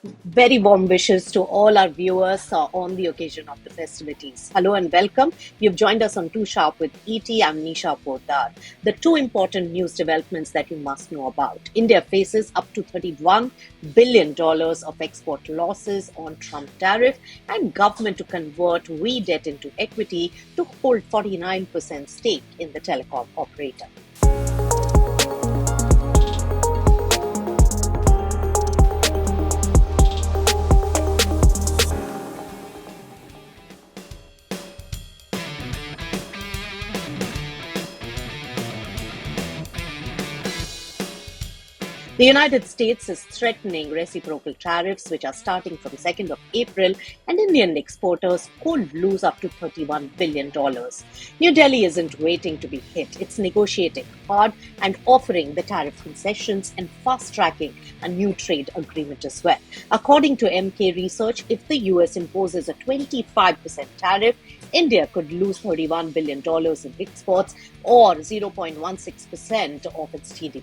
Very warm wishes to all our viewers on the occasion of the festivities. Hello and welcome. You've joined us on Too Sharp with ET. I'm Nisha Poddar. The two important news developments that you must know about. India faces up to $31 billion of export losses on Trump tariff, and government to convert we debt into equity to hold 49% stake in the telecom operator. The United States is threatening reciprocal tariffs, which are starting from 2nd of April, and Indian exporters could lose up to $31 billion. New Delhi isn't waiting to be hit. It's negotiating hard and offering the tariff concessions and fast-tracking a new trade agreement as well. According to MK Research, if the US imposes a 25% tariff, India could lose $31 billion in exports or 0.16% of its GDP.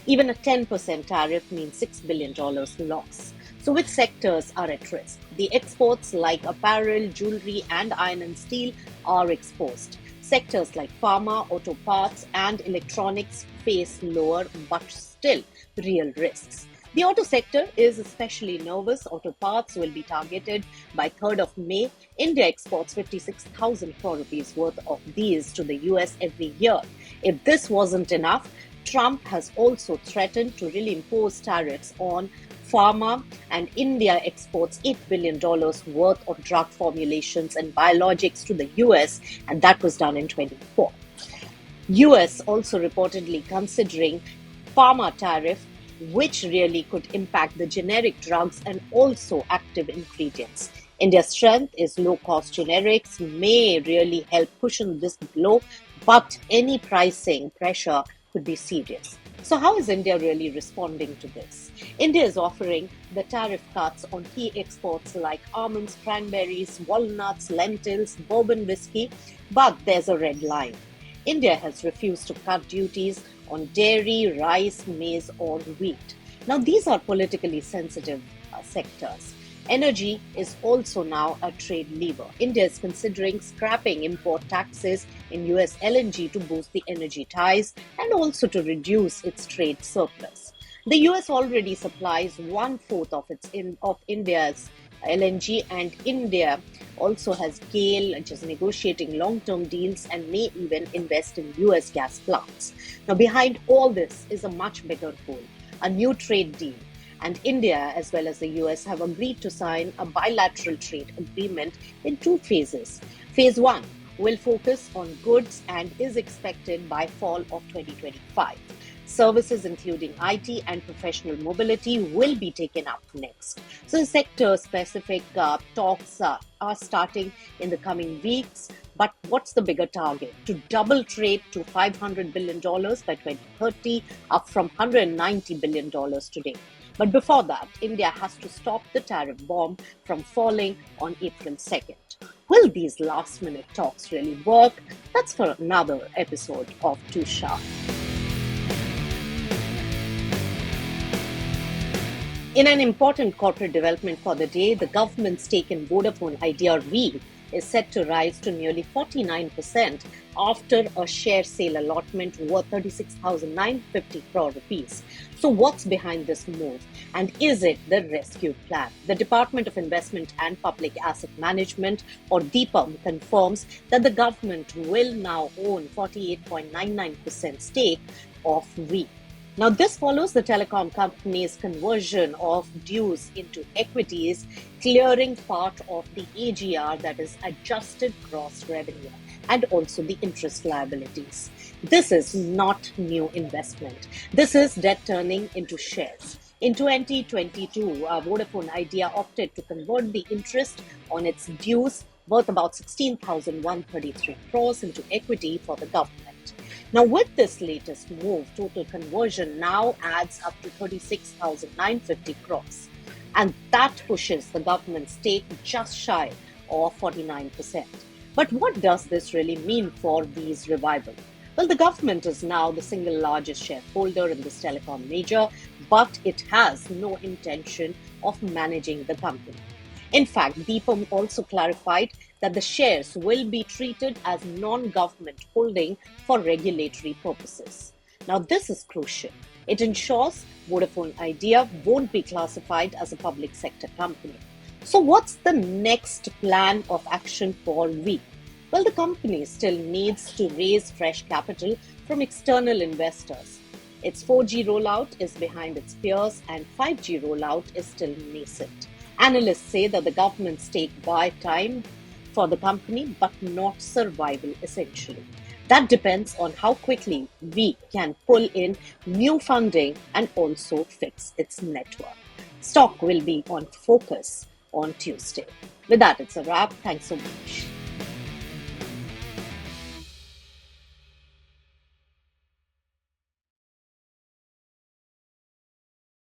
Even a 10% tariff means $6 billion loss. So, which sectors are at risk? The exports like apparel, jewelry, and iron and steel are exposed. Sectors like pharma, auto parts, and electronics face lower but still real risks. The auto sector is especially nervous. Auto parts will be targeted by 3rd of May. India exports 56,000 crore rupees worth of these to the US every year. If this wasn't enough, Trump has also threatened to really impose tariffs on pharma, and India exports $8 billion worth of drug formulations and biologics to the US, and that was done in 2024. US also reportedly considering pharma tariff, which really could impact the generic drugs and also active ingredients. India's strength is low-cost generics may really help cushion this blow, but any pricing pressure could be serious. So how is India really responding to this? India is offering the tariff cuts on key exports like almonds, cranberries, walnuts, lentils, bourbon whiskey, but there's a red line. India has refused to cut duties on dairy, rice, maize, or wheat. Now, these are politically sensitive sectors. Energy is also now a trade lever. India is considering scrapping import taxes in US LNG to boost the energy ties and also to reduce its trade surplus. The US already supplies one-fourth of India's LNG, and India also has GAIL, which is negotiating long-term deals and may even invest in US gas plants. Now, behind all this is a much bigger goal, a new trade deal. And India, as well as the US, have agreed to sign a bilateral trade agreement in two phases. Phase 1 will focus on goods and is expected by fall of 2025. Services, including IT and professional mobility, will be taken up next. So, sector-specific talks are starting in the coming weeks. But what's the bigger target? To double trade to $500 billion by 2030, up from $190 billion today. But before that, India has to stop the tariff bomb from falling on April 2nd. Will these last-minute talks really work? That's for another episode of Too Sharp. In an important corporate development for the day, the government's stake in Vodafone Idea RE is set to rise to nearly 49% after a share sale allotment worth 36,950 crore rupees. So what's behind this move? And is it the rescue plan? The Department of Investment and Public Asset Management, or DIPAM, confirms that the government will now own 48.99% stake of RE. Now, this follows the telecom company's conversion of dues into equities, clearing part of the AGR, that is adjusted gross revenue, and also the interest liabilities. This is not new investment. This is debt turning into shares. In 2022, Vodafone Idea opted to convert the interest on its dues worth about 16,133 crores into equity for the government. Now, with this latest move, total conversion now adds up to 36,950 crores. And that pushes the government's stake just shy of 49%. But what does this really mean for Vi's revival? Well, the government is now the single largest shareholder in this telecom major, but it has no intention of managing the company. In fact, Deepam also clarified that the shares will be treated as non-government holding for regulatory purposes. Now, this is crucial. It ensures Vodafone Idea won't be classified as a public sector company. So, what's the next plan of action for Vi? Well, the company still needs to raise fresh capital from external investors. Its 4G rollout is behind its peers and 5G rollout is still nascent. Analysts say that the government's take buy time for the company but not survival essentially. That depends on how quickly Vi can pull in new funding and also fix its network. Stock will be on focus on Tuesday. With that, it's a wrap. Thanks so much.